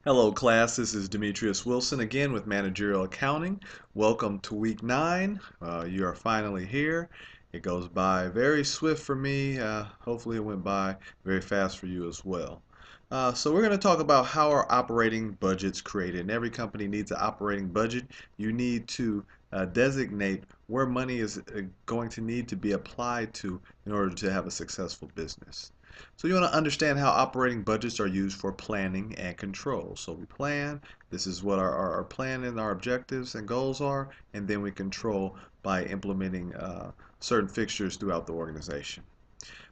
Hello class, this is Demetrius Wilson again with Managerial Accounting. Welcome to week 9. You are finally here. It goes by very swift for me. Hopefully it went by very fast for you as well. So we're going to talk about how our operating budget's created. And every company needs an operating budget. You need to designate where money is going to need to be applied to in order to have a successful business. So you want to understand how operating budgets are used for planning and control. So we plan, this is what our plan and our objectives and goals are, and then we control by implementing certain fixtures throughout the organization.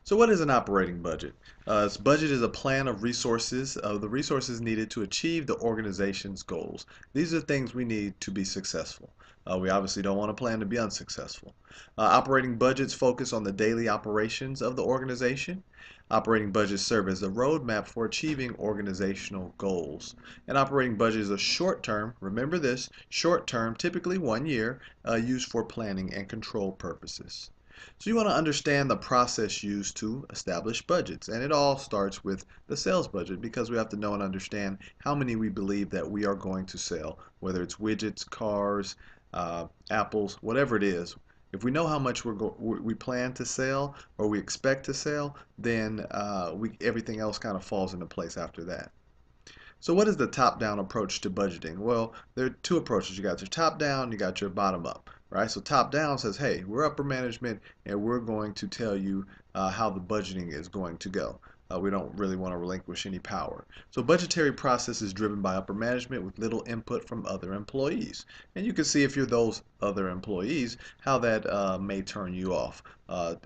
So what is an operating budget? Its budget is a plan of resources, the resources needed to achieve the organization's goals. These are things we need to be successful. We obviously don't want to plan to be unsuccessful. Operating budgets focus on the daily operations of the organization. Operating budgets serve as a roadmap for achieving organizational goals. An operating budget is a short term, remember this, short term, typically 1 year, used for planning and control purposes. So you want to understand the process used to establish budgets. And it all starts with the sales budget because we have to know and understand how many we believe that we are going to sell, whether it's widgets, cars, apples, whatever it is. If we know how much we plan to sell or we expect to sell, then everything else kind of falls into place after that. So what is the top-down approach to budgeting? Well, there are two approaches. You got your top-down, you got your bottom-up, right? So top-down says, hey, we're upper management and we're going to tell you how the budgeting is going to go. We don't really want to relinquish any power. So budgetary process is driven by upper management with little input from other employees. And you can see if you're those other employees, how that may turn you off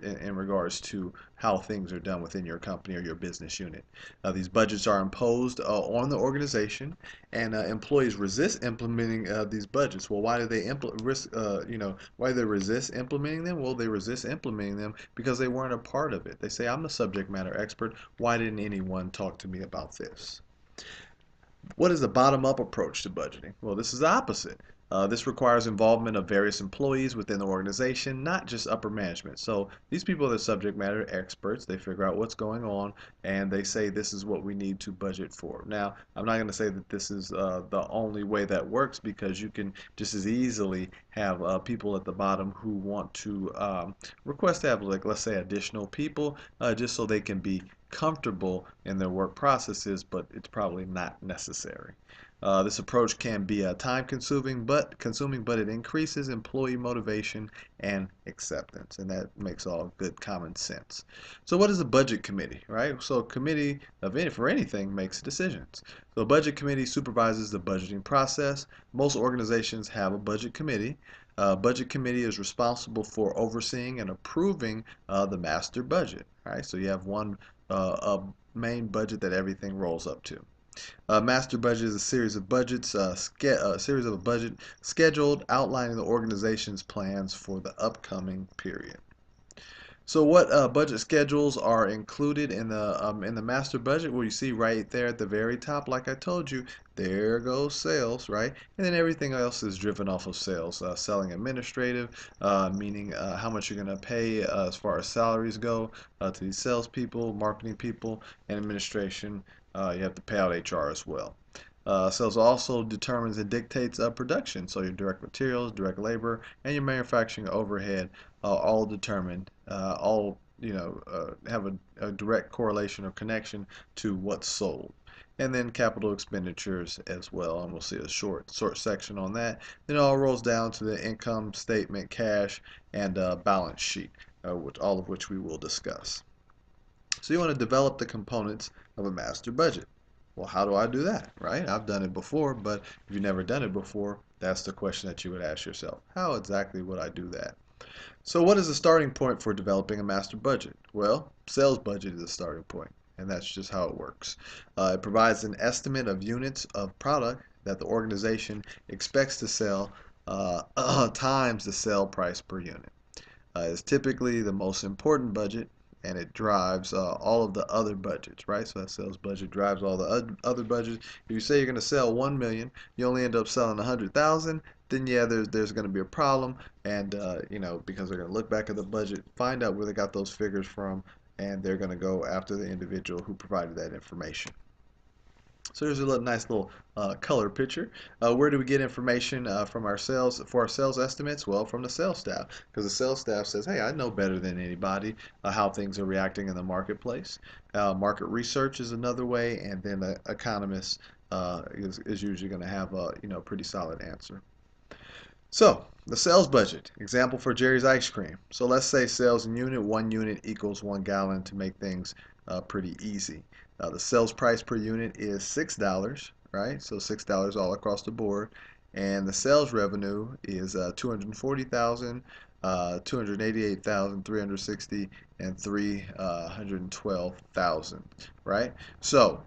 in regards to how things are done within your company or your business unit. These budgets are imposed on the organization, and employees resist implementing these budgets. Well, why do they why do they resist implementing them? Well, they resist implementing them because they weren't a part of it. They say, I'm the subject matter expert. Why didn't anyone talk to me about this? What is the bottom-up approach to budgeting? Well, this is the opposite. This requires involvement of various employees within the organization, not just upper management. So these people are the subject matter experts. They figure out what's going on and they say this is what we need to budget for. Now, I'm not going to say that this is the only way that works because you can just as easily have people at the bottom who want to request to have, like, let's say, additional people just so they can be comfortable in their work processes, but it's probably not necessary. This approach can be time consuming, but it increases employee motivation and acceptance, and that makes all good common sense. So what is a budget committee, right? So a committee for anything makes decisions. So a budget committee supervises the budgeting process. Most organizations have a budget committee. Budget committee is responsible for overseeing and approving the master budget. Right? So you have one a main budget that everything rolls up to. Master budget is a series of a budget scheduled outlining the organization's plans for the upcoming period. So what budget schedules are included in the master budget? Well, you see right there at the very top, like I told you, there goes sales, right? And then everything else is driven off of sales. Selling administrative, meaning how much you're going to pay as far as salaries go to these salespeople, marketing people, and administration. You have to pay out HR as well. Sales also determines and dictates production, so your direct materials, direct labor, and your manufacturing overhead all determined, all have a direct correlation or connection to what's sold. And then capital expenditures as well, and we'll see a short section on that. Then it all rolls down to the income statement, cash, and balance sheet, all of which we will discuss. So you want to develop the components of a master budget. Well, how do I do that, right? I've done it before, but if you've never done it before, that's the question that you would ask yourself. How exactly would I do that? So what is the starting point for developing a master budget? Well, sales budget is a starting point, and that's just how it works. It provides an estimate of units of product that the organization expects to sell times the sale price per unit. It's typically the most important budget, and it drives all of the other budgets, right? So that sales budget drives all the other budgets. If you say you're going to sell 1 million, you only end up selling 100,000, then yeah, there's going to be a problem, and because they're going to look back at the budget, find out where they got those figures from, and they're going to go after the individual who provided that information. So here's a nice little color picture. Where do we get information from our sales for our sales estimates? Well, from the sales staff, because the sales staff says, "Hey, I know better than anybody how things are reacting in the marketplace." Market research is another way, and then the economist is usually going to have a pretty solid answer. So, the sales budget, example for Jerry's ice cream. So let's say sales in unit, 1 unit equals 1 gallon to make things pretty easy. The sales price per unit is $6, right? So $6 all across the board. And the sales revenue is 240,000, 288,000, 360, and 312,000, right? So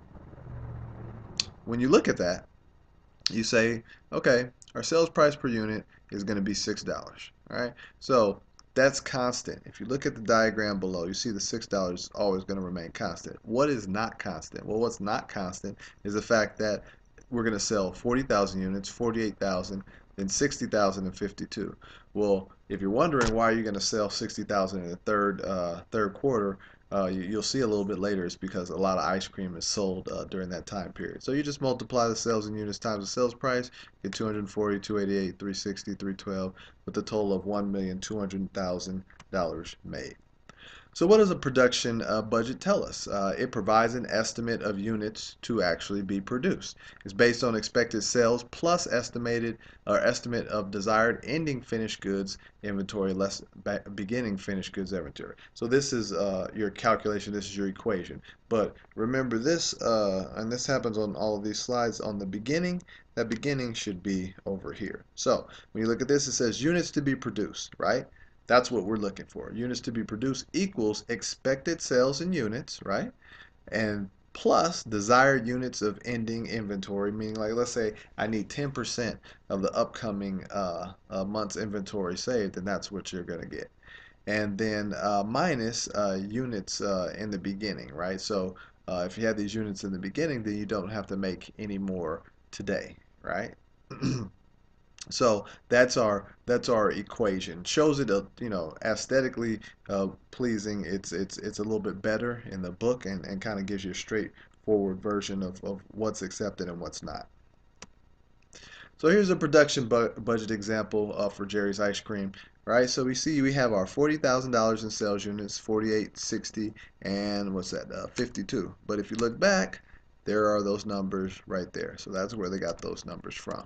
when you look at that, you say, okay, our sales price per unit is going to be $6. All right, so that's constant. If you look at the diagram below, you see the $6 is always going to remain constant. What is not constant? Well, what's not constant is the fact that we're going to sell 40,000 units, 48,000, then 60,000 and 52. Well, if you're wondering why you're going to sell 60,000 in the third quarter, you'll see a little bit later it's because a lot of ice cream is sold during that time period. So you just multiply the sales in units times the sales price, get 240, 288, 360, 312, with a total of $1,200,000 made. So what does a production budget tell us? It provides an estimate of units to actually be produced. It's based on expected sales plus estimated or estimate of desired ending finished goods inventory less beginning finished goods inventory. So this is your calculation, this is your equation. But remember this, and this happens on all of these slides, on the beginning, that beginning should be over here. So when you look at this, it says units to be produced, right? That's what we're looking for. Units to be produced equals expected sales in units, right? And plus desired units of ending inventory, meaning like let's say I need 10% of the upcoming month's inventory saved, and that's what you're going to get. And then minus units in the beginning, right? So if you have these units in the beginning, then you don't have to make any more today, right? So that's our equation. Shows it aesthetically pleasing. It's a little bit better in the book and kind of gives you a straightforward version of what's accepted and what's not. So here's a production budget example for Jerry's ice cream. Right, so we see we have our $40,000 in sales units, 48, 60, and what's that? 52. But if you look back, there are those numbers right there. So that's where they got those numbers from.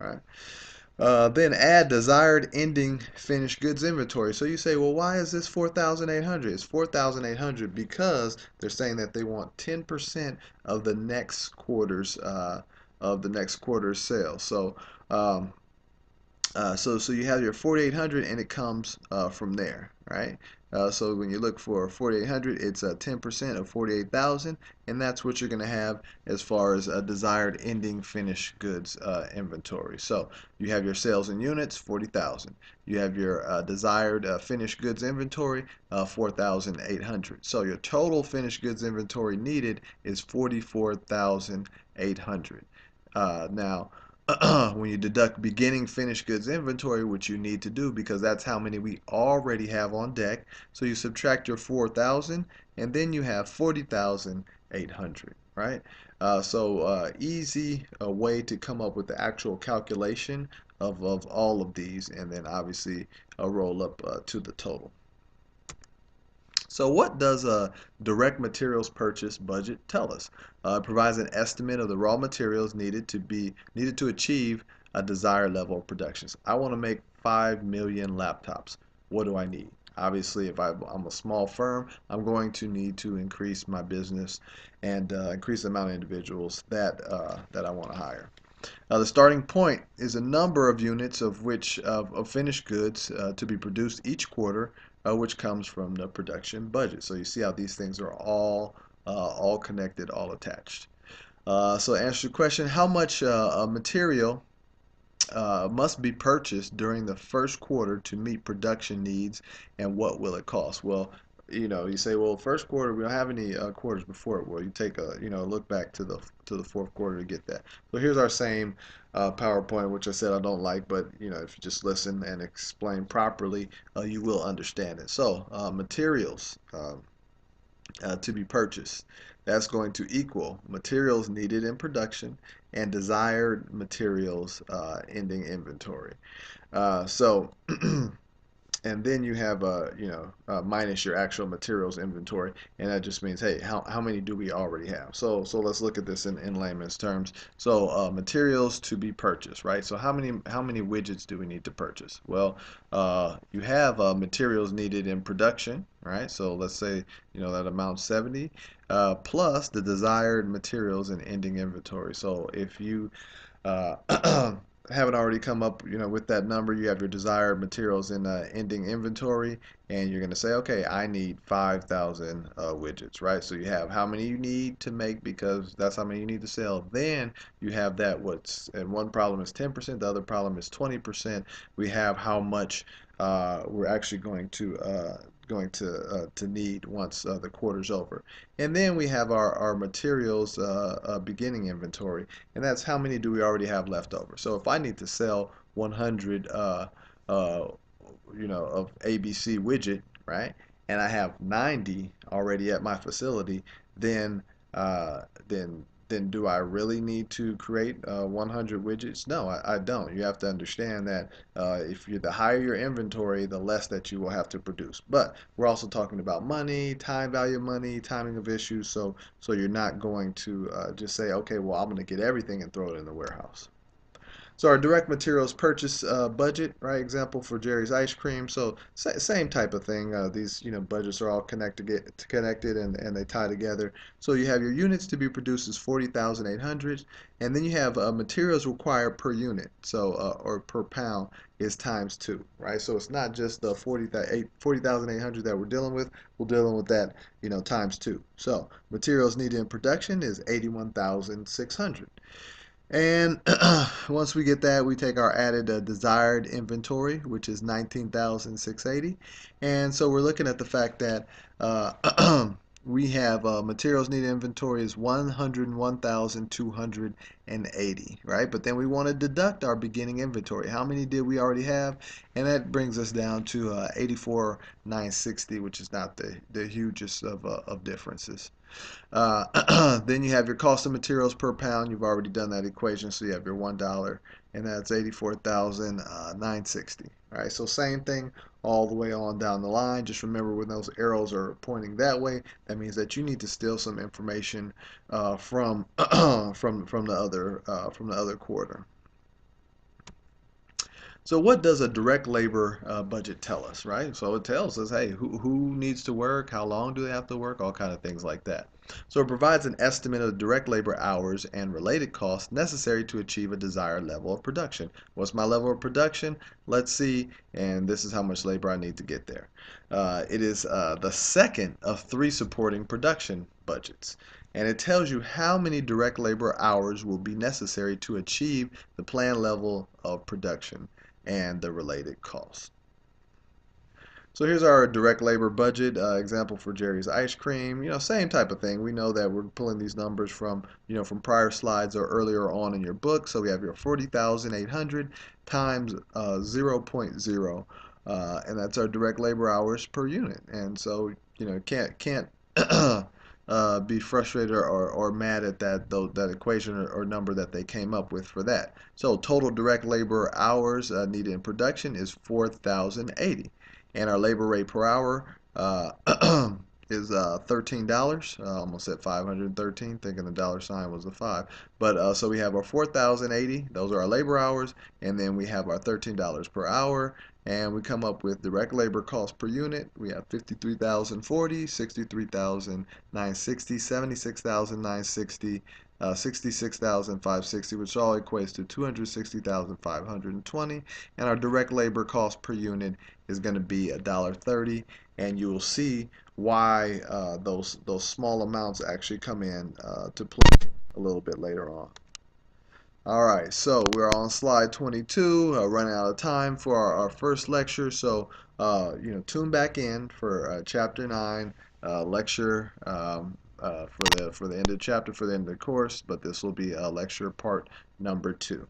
All right. Then add desired ending finished goods inventory. So you say, well, why is this 4,800? It's 4,800 because they're saying that they want 10% of the next quarter's sales. So so you have your 4,800 and it comes from there, right? So when you look for 4,800, it's 10% of 48,000, and that's what you're going to have as far as a desired ending finished goods inventory. So you have your sales in units, 40,000. You have your desired finished goods inventory, 4,800. So your total finished goods inventory needed is 44,800. Now, when you deduct beginning finished goods inventory, which you need to do because that's how many we already have on deck. So you subtract your 4,000 and then you have 40,800, right? Easy way to come up with the actual calculation of all of these and then obviously roll up to the total. So what does a direct materials purchase budget tell us? It provides an estimate of the raw materials needed to achieve a desired level of production. So I want to make 5 million laptops. What do I need? Obviously, if I'm a small firm, I'm going to need to increase my business and increase the amount of individuals that I want to hire. The starting point is a number of units of finished goods to be produced each quarter, which comes from the production budget. So you see how these things are all connected, all attached. So to answer the question, how much material must be purchased during the first quarter to meet production needs, and what will it cost? Well, you say, well, first quarter we don't have any quarters before it. Well, you take a look back to the fourth quarter to get that. So here's our same PowerPoint, which I said I don't like, but if you just listen and explain properly, you will understand it. So materials. to be purchased. That's going to equal materials needed in production and desired materials ending inventory. So and then you have minus your actual materials inventory, and that just means, hey, how many do we already have? So let's look at this in layman's terms. So materials to be purchased, right? So how many widgets do we need to purchase? Well, you have materials needed in production, right? So let's say that amount 70 plus the desired materials in ending inventory. So if you haven't already come up, with that number, you have your desired materials in ending inventory, and you're going to say, okay, I need 5,000 widgets, right? So you have how many you need to make because that's how many you need to sell. Then you have that and one problem is 10%, the other problem is 20%. We have how much we're actually going to need once the quarter's over. And then we have our materials beginning inventory, and that's how many do we already have left over. So if I need to sell 100 uh, of ABC widget, right, and I have 90 already at my facility, then then do I really need to create 100 widgets? No, I don't. You have to understand that if the higher your inventory, the less that you will have to produce. But we're also talking about money, time value of money, timing of issues. So you're not going to just say, okay, well, I'm going to get everything and throw it in the warehouse. So our direct materials purchase budget, right? Example for Jerry's ice cream. So same type of thing. These budgets are all connected and they tie together. So you have your units to be produced is 40,800, and then you have materials required per unit. So or per pound is times two, right? So it's not just the 40,800 that we're dealing with. We're dealing with that times two. So materials needed in production is 81,600. And once we get that, we take our added desired inventory, which is 19,680. And so we're looking at the fact that we have materials needed inventory is 101,280, right? But then we want to deduct our beginning inventory. How many did we already have? And that brings us down to 84,960, which is not the hugest of differences. Then you have your cost of materials per pound. You've already done that equation, so you have your $1, and that's 84,960. All right, so same thing all the way on down the line. Just remember when those arrows are pointing that way, that means that you need to steal some information from from the other quarter. So what does a direct labor budget tell us, right? So it tells us, hey, who needs to work, how long do they have to work, all kind of things like that. So it provides an estimate of direct labor hours and related costs necessary to achieve a desired level of production. What's my level of production? Let's see, and this is how much labor I need to get there. It is the second of three supporting production budgets, and it tells you how many direct labor hours will be necessary to achieve the planned level of production and the related costs. So here's our direct labor budget example for Jerry's ice cream. Same type of thing. We know that we're pulling these numbers from prior slides or earlier on in your book. So we have your 40,800 times 0.0, and that's our direct labor hours per unit. And so can't be frustrated or mad at that equation or number that they came up with for that. So total direct labor hours needed in production is 4,080, and our labor rate per hour is $13. Almost at 513, thinking the dollar sign was a 5. But so we have our 4,080. Those are our labor hours, and then we have our $13 per hour. And we come up with direct labor cost per unit. We have 53,040, 63,960, 76,960, 66,560, which all equates to 260,520. And our direct labor cost per unit is going to be $1.30. And you will see why those small amounts actually come in to play a little bit later on. All right, so we're on slide 22, running out of time for our first lecture. So, tune back in for chapter 9 lecture for the end of the chapter, for the end of the course. But this will be lecture part number 2.